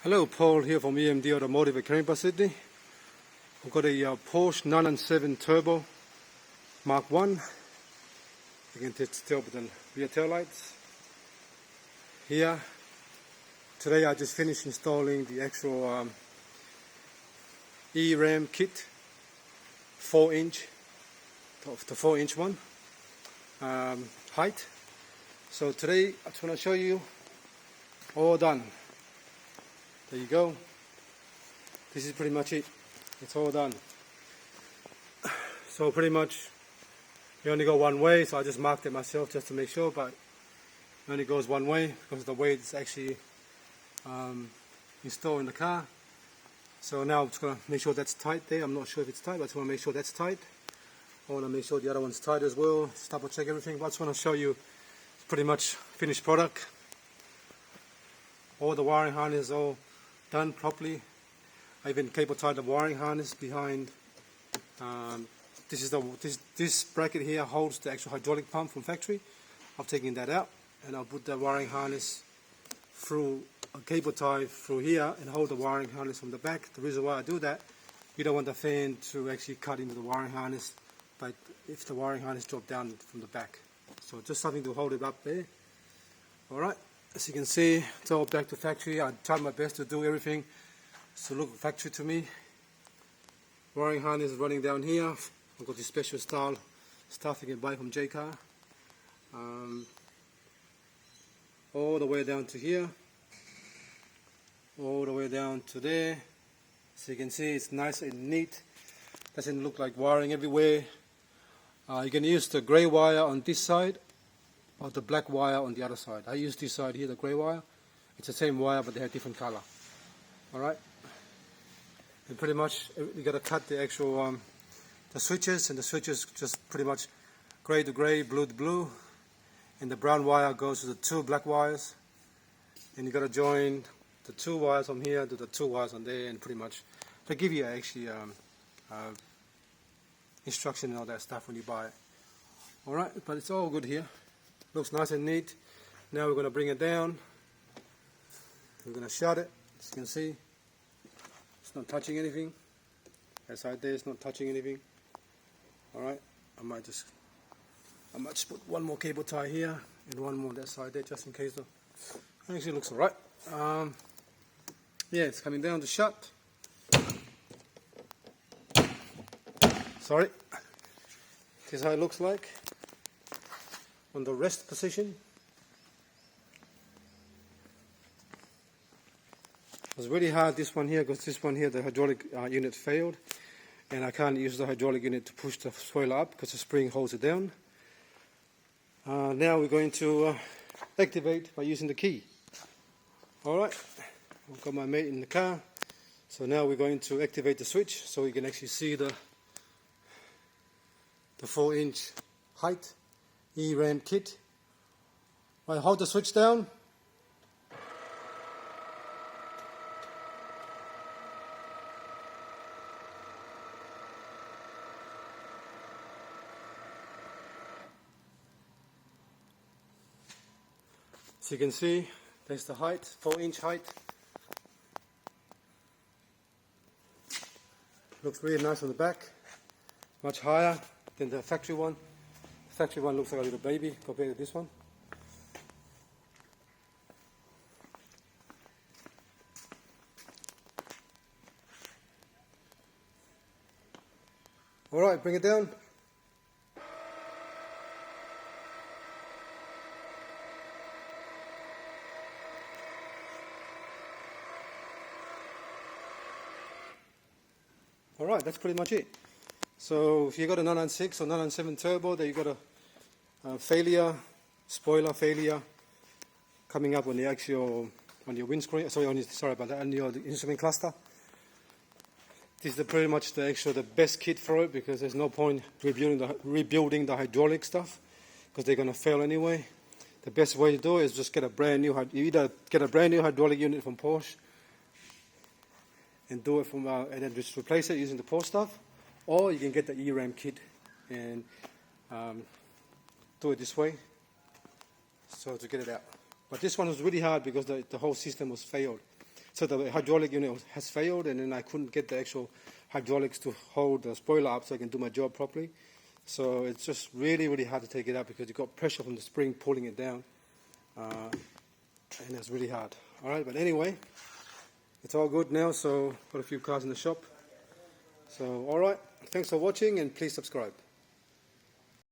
Hello, Paul here from EMD Automotive at Caringbah, Sydney. We've got a Porsche 997 Turbo Mark 1. You can tell with the rear tail lights. Here, today I just finished installing the actual eRam kit, 4-inch, the 4-inch one, height. So today I just want to show you all done. There you go. This is pretty much it. It's all done. So pretty much you only go one way, so I just marked it myself just to make sure, but it only goes one way because of the way it's actually installed in the car. So now I'm just going to make sure that's tight there. I'm not sure if it's tight, but I just want to make sure that's tight. I want to make sure the other one's tight as well. Just double check everything, but I just want to show you pretty much finished product. All the wiring harness all done properly. I even cable tied the wiring harness behind. This bracket here holds the actual hydraulic pump from factory. I've taken that out and I'll put the wiring harness through a cable tie through here and hold the wiring harness from the back. The reason why I do that, you don't want the fan to actually cut into the wiring harness, but if the wiring harness drop down from the back. So just something to hold it up there. Alright. As you can see, it's all back to factory. I tried my best to do everything to look factory to me. Wiring harness is running down here. I've got this special style stuff you can buy from J-Car. All the way down to here. All the way down to there. So you can see it's nice and neat. Doesn't look like wiring everywhere. You can use the grey wire on this side or the black wire on the other side. I use this side here, the grey wire. It's the same wire, but they have different color. Alright? And pretty much you got to cut the actual the switches, and the switches just pretty much grey to grey, blue to blue, and the brown wire goes to the two black wires, and you got to join the two wires from here to the two wires on there, and pretty much they give you actually instruction and all that stuff when you buy it. Alright, but it's all good here. Looks nice and neat. Now we're going to bring it down. We're going to shut it. As you can see, it's not touching anything. That side there is not touching anything. Alright, I might just put one more cable tie here and one more on that side there just in case though. Actually looks alright. Yeah, it's coming down to shut. Sorry. This is how it looks like on the rest position. It was really hard, this one here, because this one here, the hydraulic unit failed, and I can't use the hydraulic unit to push the spoiler up because the spring holds it down. Now we're going to activate by using the key. Alright, I've got my mate in the car, so now we're going to activate the switch so we can actually see the 4-inch height eRam kit. I hold the switch down. So you can see there's the height, 4-inch height. Looks really nice on the back, much higher than the factory one. The factory one looks like a little baby compared to this one. Alright, bring it down. Alright, that's pretty much it. So if you got a 996 or 997 turbo, then you got a failure, spoiler failure coming up on the actual on your windscreen. Sorry about that, on your instrument cluster. This is pretty much the best kit for it because there's no point rebuilding the hydraulic stuff because they're gonna fail anyway. The best way to do it is just get a brand new. You either get a brand new hydraulic unit from Porsche and do it from and then just replace it using the Porsche stuff. Or you can get the eRam kit and do it this way, so to get it out. But this one was really hard because the whole system was failed. So the hydraulic unit has failed, and then I couldn't get the actual hydraulics to hold the spoiler up so I can do my job properly. So it's just really, really hard to take it out because you've got pressure from the spring pulling it down. And it's really hard. Alright, but anyway, it's all good now, so got a few cars in the shop. So alright, thanks for watching and please subscribe.